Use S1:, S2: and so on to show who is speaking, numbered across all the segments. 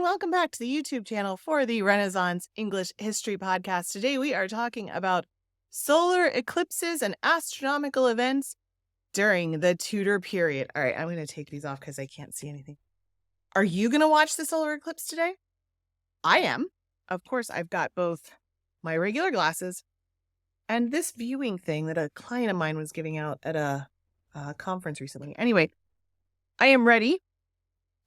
S1: welcome back to the YouTube channel for the Renaissance English History Podcast. Today we are talking about solar eclipses and astronomical events during the Tudor period. All right, I'm going to take these off because I can't see anything. Are you going to watch the solar eclipse today? I am. Of course, I've got both my regular glasses and this viewing thing that a client of mine was giving out at a conference recently. Anyway, I am ready.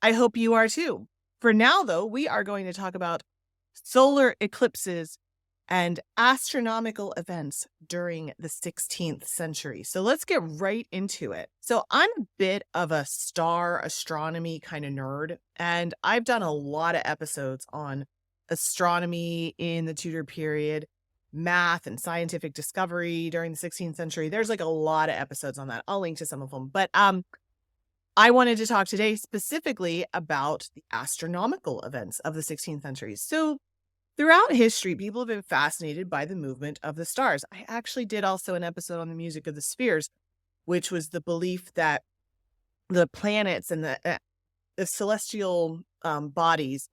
S1: I hope you are too. For now, though, we are going to talk about solar eclipses and astronomical events during the 16th century. So let's get right into it. So I'm a bit of a star astronomy kind of nerd, and I've done a lot of episodes on astronomy in the Tudor period, math and scientific discovery during the 16th century. There's like a lot of episodes on that. I'll link to some of them. But I wanted to talk today specifically about the astronomical events of the 16th century. So throughout history, people have been fascinated by the movement of the stars. I actually did also an episode on the music of the spheres, which was the belief that the planets and the celestial bodies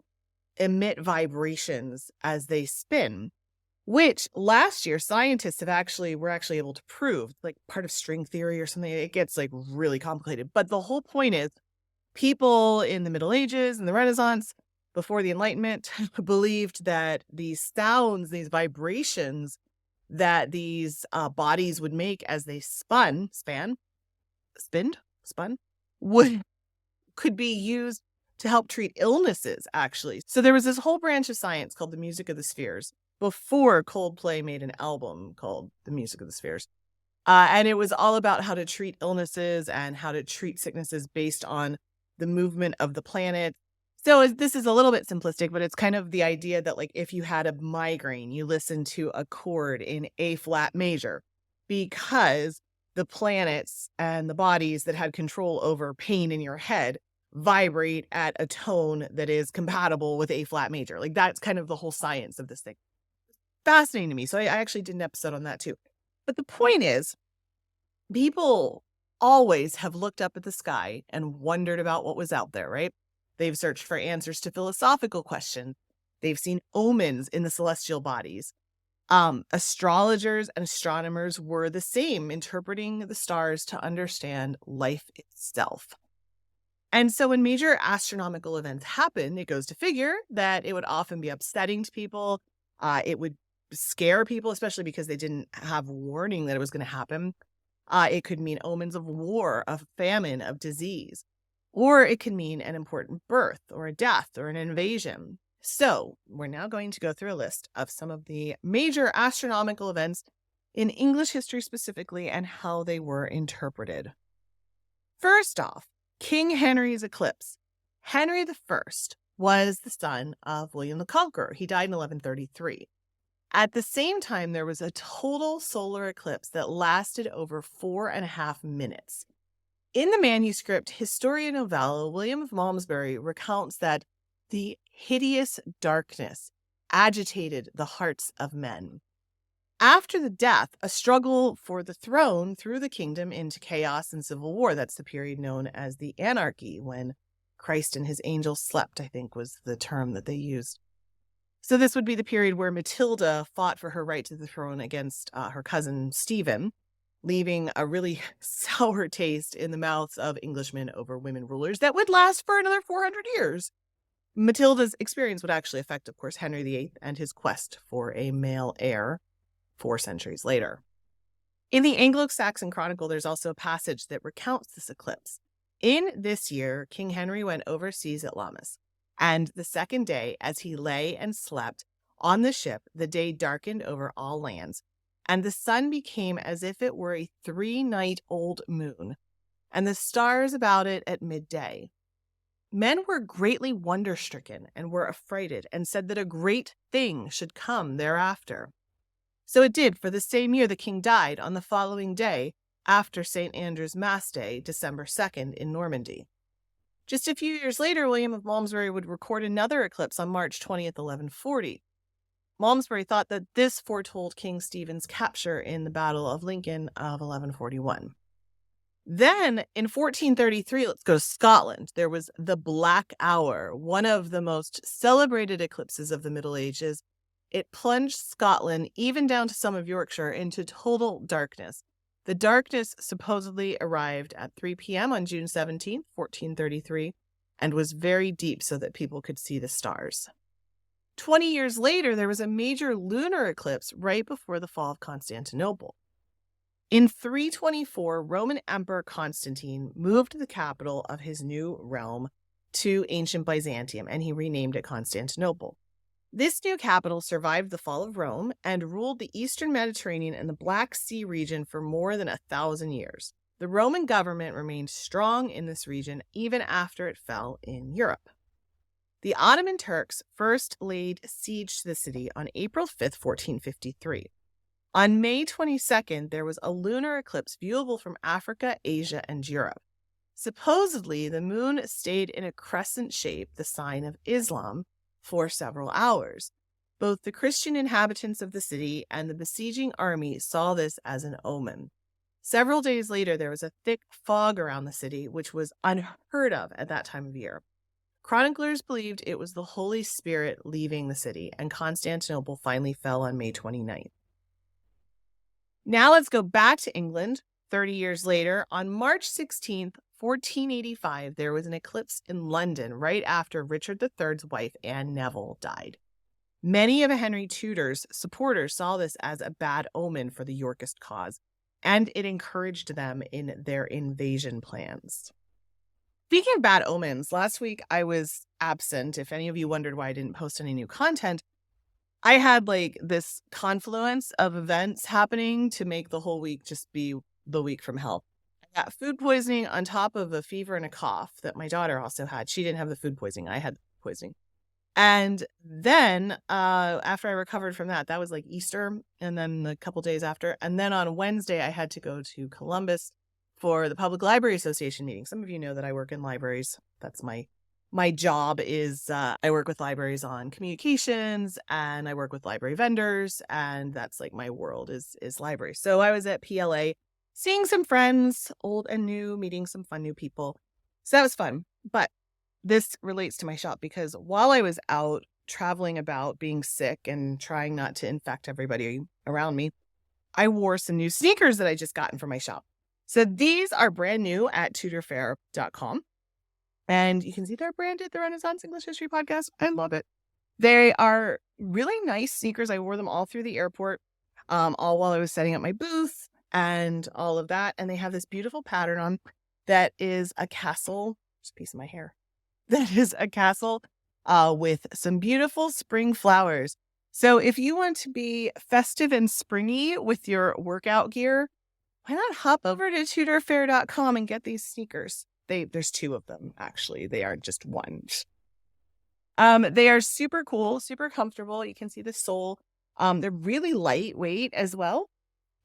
S1: emit vibrations as they spin, which last year scientists were actually able to prove, like part of string theory or something. It gets like really complicated. But the whole point is people in the Middle Ages and the Renaissance, before the Enlightenment, believed that these sounds, these vibrations that these bodies would make as they spun, could be used to help treat illnesses, actually. So there was this whole branch of science called the music of the spheres before Coldplay made an album called The Music of the Spheres. And it was all about how to treat illnesses and how to treat sicknesses based on the movement of the planet. So this is a little bit simplistic, but it's kind of the idea that like if you had a migraine, you listen to a chord in A flat major because the planets and the bodies that had control over pain in your head vibrate at a tone that is compatible with A flat major. Like that's kind of the whole science of this thing. Fascinating to me. So I actually did an episode on that too. But the point is, people always have looked up at the sky and wondered about what was out there, right? They've searched for answers to philosophical questions. They've seen omens in the celestial bodies. Astrologers and astronomers were the same, interpreting the stars to understand life itself. And so when major astronomical events happen, it goes to figure that it would often be upsetting to people. It would scare people, especially because they didn't have warning that it was going to happen. It could mean omens of war, of famine, of disease, or it could mean an important birth or a death or an invasion. So we're now going to go through a list of some of the major astronomical events in English history specifically and how they were interpreted. First off, King Henry's eclipse. Henry I was the son of William the Conqueror. He died in 1133. At the same time, there was a total solar eclipse that lasted over 4.5 minutes. In the manuscript Historia Novella, William of Malmesbury recounts that the hideous darkness agitated the hearts of men. After the death, a struggle for the throne threw the kingdom into chaos and civil war. That's the period known as the Anarchy, when Christ and his angels slept, I think was the term that they used. So this would be the period where Matilda fought for her right to the throne against her cousin Stephen, leaving a really sour taste in the mouths of Englishmen over women rulers that would last for another 400 years. Matilda's experience would actually affect, of course, Henry VIII and his quest for a male heir 4 centuries later. In the Anglo-Saxon Chronicle, there's also a passage that recounts this eclipse. In this year, King Henry went overseas at Lammas. And the second day, as he lay and slept on the ship, the day darkened over all lands, and the sun became as if it were a 3-night-old moon, and the stars about it at midday. Men were greatly wonder-stricken and were affrighted, and said that a great thing should come thereafter. So it did, for the same year the king died on the following day after St. Andrew's Mass Day, December 2nd, in Normandy. Just a few years later, William of Malmesbury would record another eclipse on March 20th, 1140. Malmesbury thought that this foretold King Stephen's capture in the Battle of Lincoln of 1141. Then in 1433, let's go to Scotland. There was the Black Hour, one of the most celebrated eclipses of the Middle Ages. It plunged Scotland, even down to some of Yorkshire, into total darkness. The darkness supposedly arrived at 3 p.m. on June 17th, 1433, and was very deep so that people could see the stars. 20 years later, there was a major lunar eclipse right before the fall of Constantinople. In 324, Roman Emperor Constantine moved the capital of his new realm to ancient Byzantium, and he renamed it Constantinople. This new capital survived the fall of Rome and ruled the eastern Mediterranean and the Black Sea region for more than 1,000 years. The Roman government remained strong in this region even after it fell in Europe. The Ottoman Turks first laid siege to the city on April 5th, 1453. On May 22nd, there was a lunar eclipse viewable from Africa, Asia, and Europe. Supposedly, the moon stayed in a crescent shape, the sign of Islam, for several hours. Both the Christian inhabitants of the city and the besieging army saw this as an omen. Several days later, there was a thick fog around the city, which was unheard of at that time of year. Chroniclers believed it was the Holy Spirit leaving the city, and Constantinople finally fell on May 29th. Now let's go back to England. 30 years later, on March 16th, 1485, there was an eclipse in London right after Richard III's wife, Anne Neville, died. Many of Henry Tudor's supporters saw this as a bad omen for the Yorkist cause, and it encouraged them in their invasion plans. Speaking of bad omens, last week I was absent. If any of you wondered why I didn't post any new content, I had this confluence of events happening to make the whole week just be the week from hell. I got food poisoning on top of a fever and a cough that my daughter also had. She didn't have the food poisoning. I had poisoning. And then after I recovered from that, that was Easter, and then a couple days after. And then on Wednesday, I had to go to Columbus for the Public Library Association meeting. Some of you know that I work in libraries. That's my job is I work with libraries on communications, and I work with library vendors, and that's my world is library. So I was at PLA seeing some friends, old and new, meeting some fun new people. So that was fun. But this relates to my shop because while I was out traveling about being sick and trying not to infect everybody around me, I wore some new sneakers that I just gotten from my shop. So these are brand new at tudorfair.com. And you can see they're branded the Renaissance English History Podcast. I love it. They are really nice sneakers. I wore them all through the airport, all while I was setting up my booth and all of that. And they have this beautiful pattern on that is a castle. Just a piece of my hair. That is a castle with some beautiful spring flowers. So if you want to be festive and springy with your workout gear, why not hop over to tudorfair.com and get these sneakers? There's two of them, actually. They aren't just one. They are super cool, super comfortable. You can see the sole. They're really lightweight as well.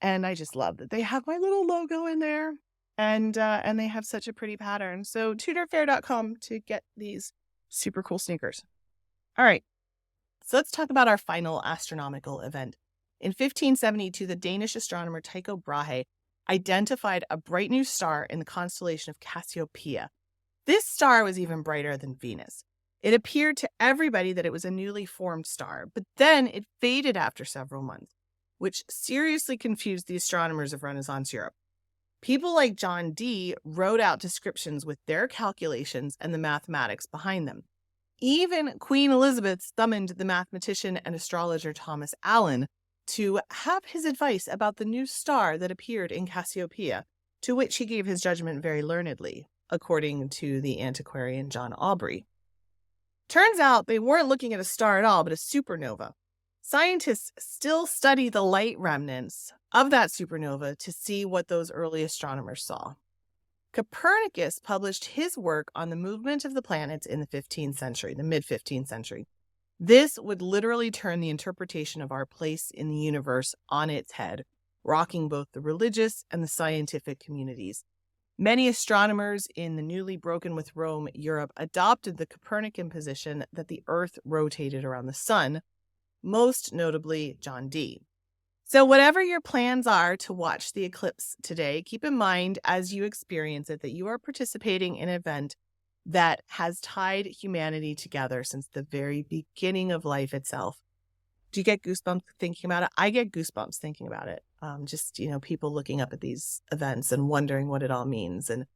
S1: And I just love that they have my little logo in there. And they have such a pretty pattern. So tudorfair.com to get these super cool sneakers. All right. So let's talk about our final astronomical event. In 1572, the Danish astronomer Tycho Brahe identified a bright new star in the constellation of Cassiopeia. This star was even brighter than Venus. It appeared to everybody that it was a newly formed star, but then it faded after several months, which seriously confused the astronomers of Renaissance Europe. People like John Dee wrote out descriptions with their calculations and the mathematics behind them. Even Queen Elizabeth summoned the mathematician and astrologer Thomas Allen to have his advice about the new star that appeared in Cassiopeia, to which he gave his judgment very learnedly, according to the antiquarian John Aubrey. Turns out they weren't looking at a star at all, but a supernova. Scientists still study the light remnants of that supernova to see what those early astronomers saw. Copernicus published his work on the movement of the planets in the 15th century, the mid-15th century. This would literally turn the interpretation of our place in the universe on its head, rocking both the religious and the scientific communities. Many astronomers in the newly broken with Rome Europe adopted the Copernican position that the Earth rotated around the sun, most notably John Dee. So whatever your plans are to watch the eclipse today, keep in mind as you experience it that you are participating in an event that has tied humanity together since the very beginning of life itself. Do you get goosebumps thinking about it? I get goosebumps thinking about it. Just, people looking up at these events and wondering what it all means. And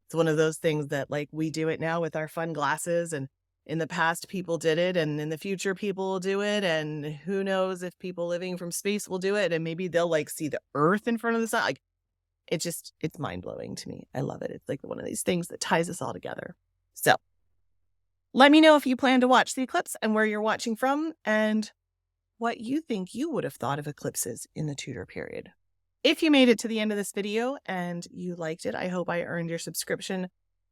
S1: it's one of those things that, like, we do it now with our fun glasses, and in the past people did it, and in the future people will do it, and who knows if people living from space will do it, and maybe they'll like see the Earth in front of the sun. Like, it's mind-blowing to me. I love it. It's like one of these things that ties us all together. So let me know if you plan to watch the eclipse and where you're watching from, and what you think you would have thought of eclipses in the Tudor period. If you made it to the end of this video and you liked it, I hope I earned your subscription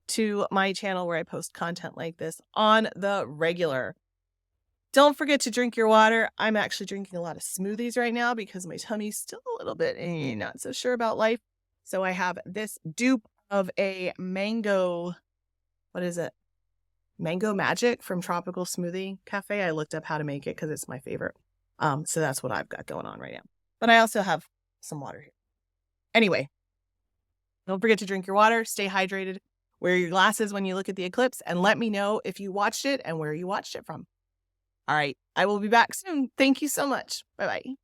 S1: to my channel where I post content like this on the regular. Don't forget to drink your water. I'm actually drinking a lot of smoothies right now because my tummy's still a little bit not so sure about life. So I have this dupe of a mango, what is it? Mango Magic from Tropical Smoothie Cafe. I looked up how to make it because it's my favorite. So that's what I've got going on right now. But I also have some water here. Anyway, don't forget to drink your water, stay hydrated, wear your glasses when you look at the eclipse, and let me know if you watched it and where you watched it from. All right, I will be back soon. Thank you so much. Bye-bye.